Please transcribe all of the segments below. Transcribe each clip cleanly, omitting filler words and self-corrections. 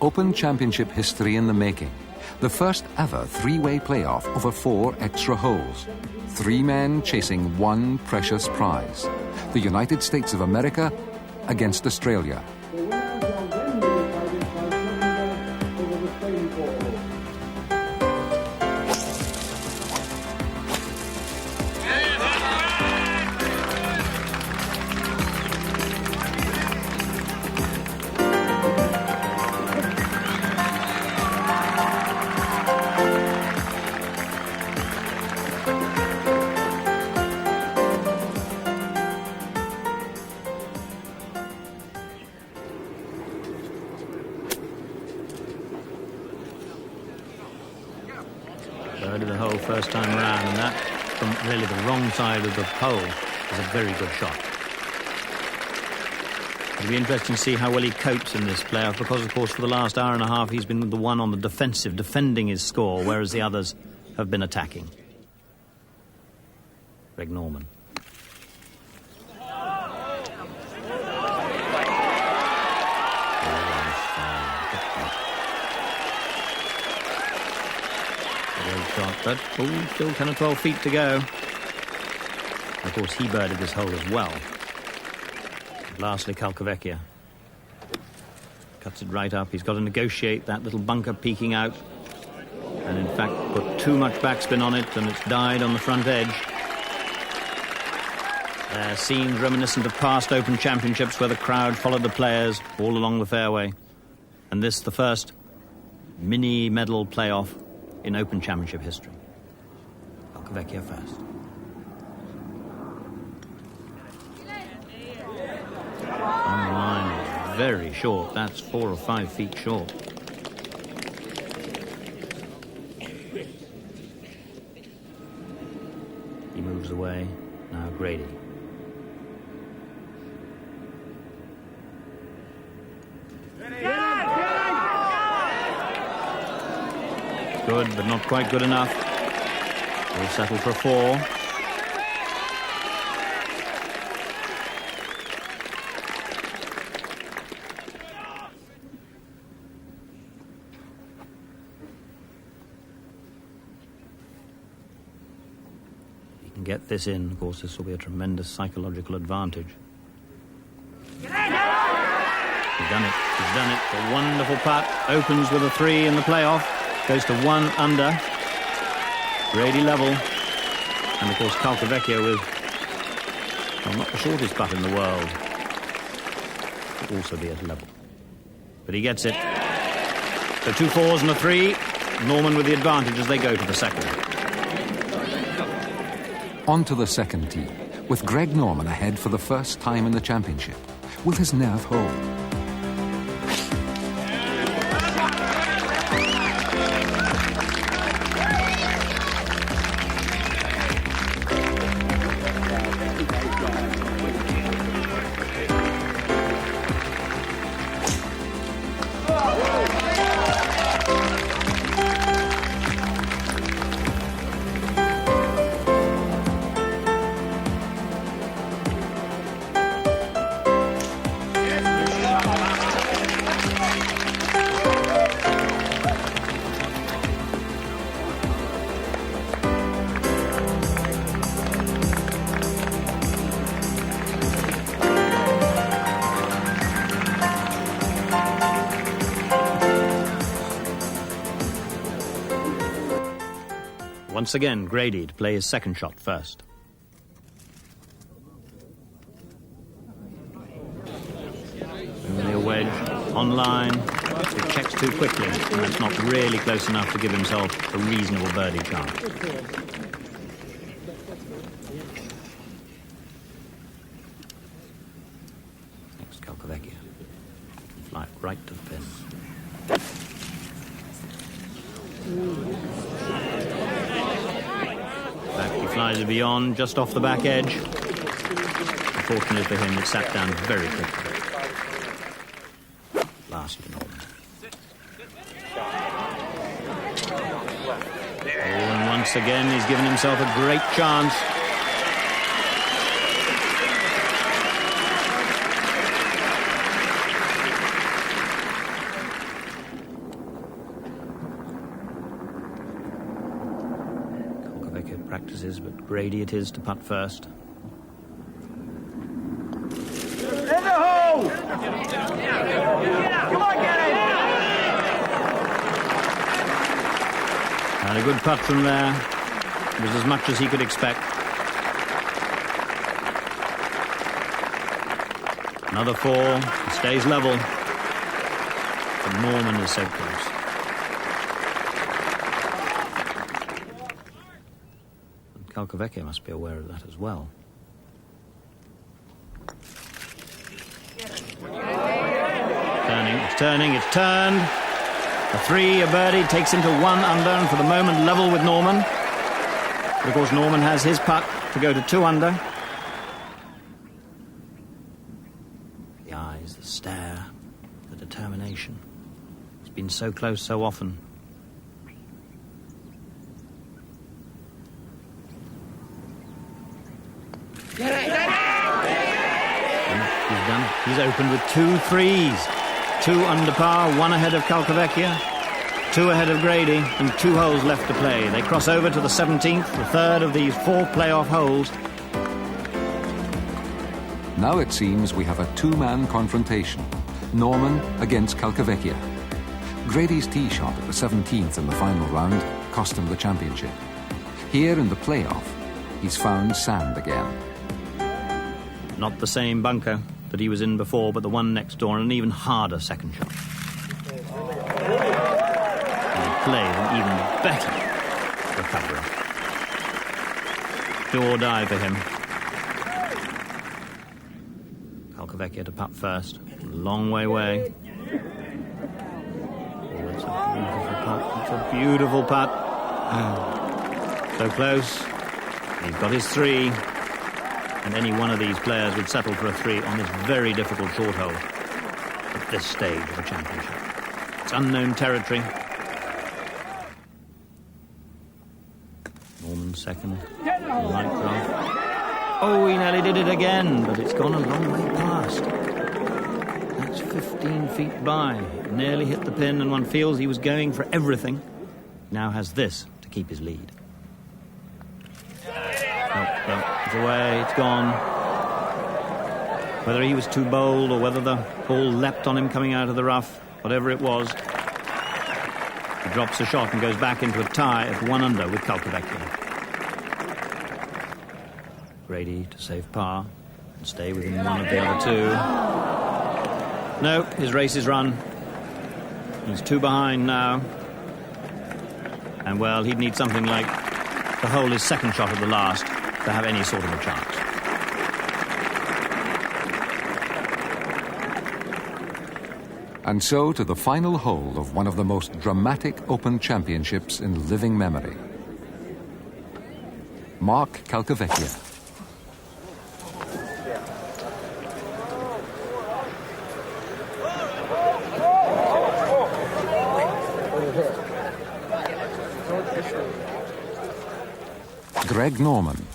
Open Championship history in the making. The first ever three-way playoff over 4 extra holes. 3 men chasing one precious prize. The United States of America against Australia. Birdie the hole first time around, and that from really the wrong side of the hole is a very good shot. It'll be interesting to see how well he copes in this playoff, because of course for the last hour and a half he's been the one on the defensive, defending his score, whereas the others have been attacking. Greg Norman. But still 10 or 12 feet to go. Of course, he birded this hole as well. And lastly, Calcavecchia cuts it right up. He's got to negotiate that little bunker peeking out, and in fact put too much backspin on it, and it's died on the front edge. Scenes reminiscent of past Open Championships where the crowd followed the players all along the fairway. And this, the first mini-medal playoff in Open Championship history. Calcavecchia first. On the line is very short. That's 4 or 5 feet short. He moves away. Now Grady. Good, but not quite good enough. We'll settle for 4. He can get this in. Of course, this will be a tremendous psychological advantage. He's done it. He's done it. A wonderful putt. Opens with a 3 in the playoff. Goes to 1 under. Grady level. And of course Calcavecchia with, well, not the shortest putt in the world. Will also be at level. But he gets it. So 2 4s and a 3. Norman with the advantage as they go to the second. On to the second tee, with Greg Norman ahead for the first time in the championship. Will his nerve hold? Once again, Grady to play his second shot first. Only a wedge on line. It checks too quickly, and that's not really close enough to give himself a reasonable birdie chance. Next, Calcavecchia. Fly right to the pin. He flies it beyond, just off the back edge. Unfortunately for him, it sat down very quickly. Last to Norman. And once again, he's given himself a great chance. practices, but Grady it is to putt first. In the hole! Come on, get it! And a good putt from there. It was as much as he could expect. Another 4. He stays level. But Norman is so close. And Calcavecchia must be aware of that as well. It's turned. A 3, a birdie, takes him to 1 under, and for the moment level with Norman. But of course Norman has his putt to go to 2 under. The eyes, the stare, the determination. He's been so close so often. He's done it. He's opened with 2 threes. 2 under par, 1 ahead of Calcavecchia, 2 ahead of Grady, and 2 holes left to play. They cross over to the 17th, the third of these 4 playoff holes. Now it seems we have a 2-man confrontation. Norman against Calcavecchia. Grady's tee shot at the 17th in the final round cost him the championship. Here in the playoff, he's found sand again. Not the same bunker that he was in before, but the one next door, and an even harder second shot. And he played an even better recovery. Do or die for him. Calcavecchia to putt first. Long way away. Oh, it's a beautiful putt. It's a beautiful putt. So close. He's got his 3. And any one of these players would settle for a 3 on this very difficult short hole at this stage of the championship. It's unknown territory. Norman second. Light rough. Oh, he nearly did it again, but it's gone a long way past. That's 15 feet by. Nearly hit the pin, and one feels he was going for everything. Now has this to keep his lead. No, it's away, it's gone. Whether he was too bold or whether the ball leapt on him coming out of the rough, whatever it was, he drops a shot and goes back into a tie at 1 under with Calcavecchia. Grady to save par and stay within 1 of the other 2. No, his race is run. He's 2 behind now. And well, he'd need something like to hold his second shot at the last to have any sort of a chance. And so to the final hole of one of the most dramatic Open Championships in living memory. Mark Calcavecchia. Greg Norman.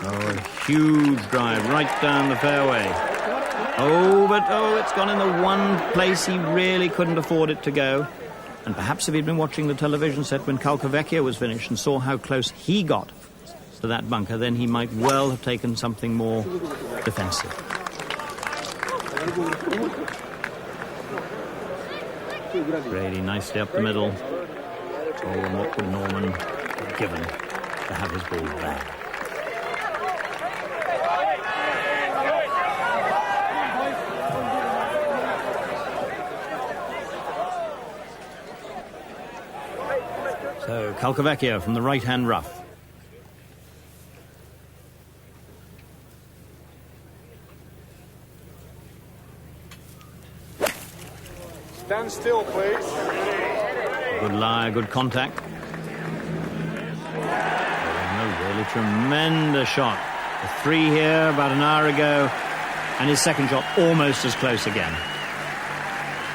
Oh, a huge drive right down the fairway. It's gone in the one place he really couldn't afford it to go. And perhaps if he'd been watching the television set when Calcavecchia was finished and saw how close he got to that bunker, then he might well have taken something more defensive. Grady nicely up the middle. Oh, and what would Norman have given to have his ball back? So, Calcavecchia from the right-hand rough. Stand still, please. Good lie, good contact. Oh, a really tremendous shot. A 3 here about an hour ago, and his second shot almost as close again.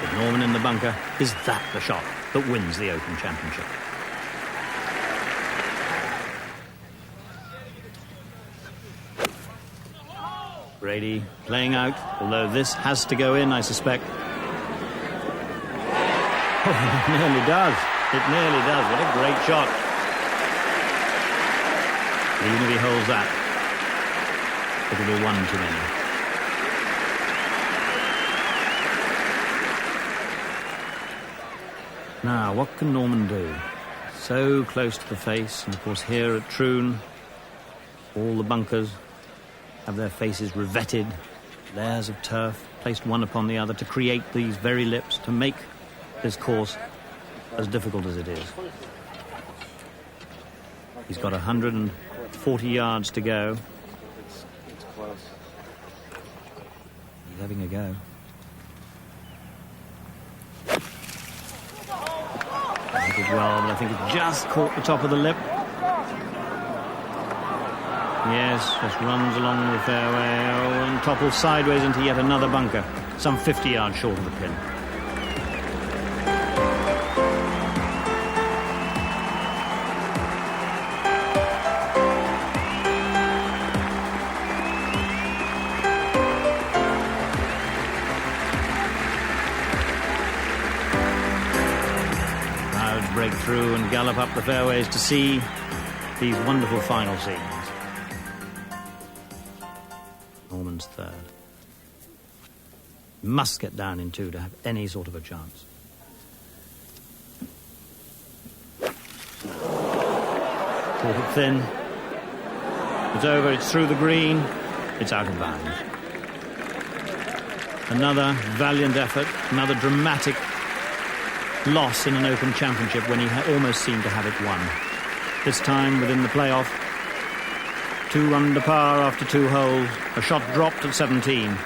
With Norman in the bunker, is that the shot that wins the Open Championship? Grady playing out, although this has to go in, I suspect. it nearly does. It nearly does. What a great shot. Even if he holds that, it'll be one too many. Now, what can Norman do? So close to the face, and of course here at Troon, all the bunkers have their faces revetted, layers of turf placed one upon the other to create these very lips, to make this course as difficult as it is. He's got 140 yards to go. It's close. He's having a go. He did well, but I think it just caught the top of the lip. Yes, just runs along the fairway, and topples sideways into yet another bunker, some 50 yards short of the pin. Crowds break through and gallop up the fairways to see these wonderful final scenes. Norman's third. Must get down in two to have any sort of a chance. Caught it thin. It's over, it's through the green, it's out of bounds. Another valiant effort, another dramatic loss in an Open Championship when he almost seemed to have it won. This time within the playoff. 2 under par after 2 holes, a shot dropped at 17,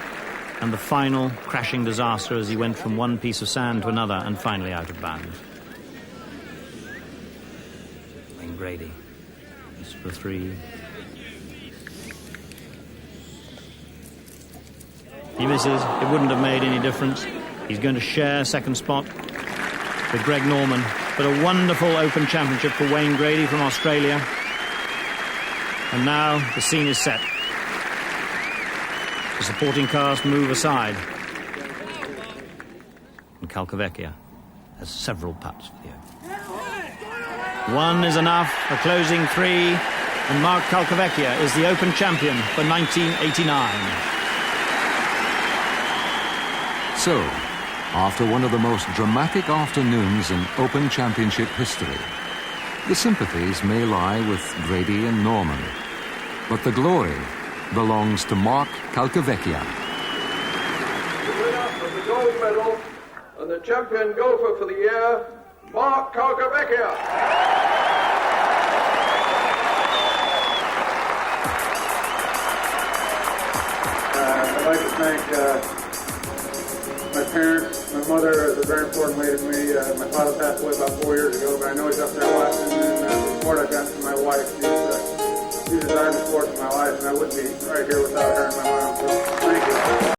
and the final crashing disaster as he went from one piece of sand to another and finally out of bounds. And Grady is for 3. He misses. It wouldn't have made any difference. He's going to share second spot with Greg Norman, but a wonderful Open Championship for Wayne Grady from Australia. And now the scene is set. The supporting cast move aside. And Calcavecchia has several putts for the Open. 1 is enough, a closing 3, and Mark Calcavecchia is the Open champion for 1989. So, after one of the most dramatic afternoons in Open Championship history, the sympathies may lie with Grady and Norman, but the glory belongs to Mark Calcavecchia. The winner of the gold medal and the champion golfer for the year, Mark Calcavecchia. I'd like to thank my parents. My mother is a very important lady to me. My father passed away about 4 years ago, but I know he's up there watching, and the support I got from my wife, she's a driving force in my life, and I wouldn't be right here without her and my mom. So thank you.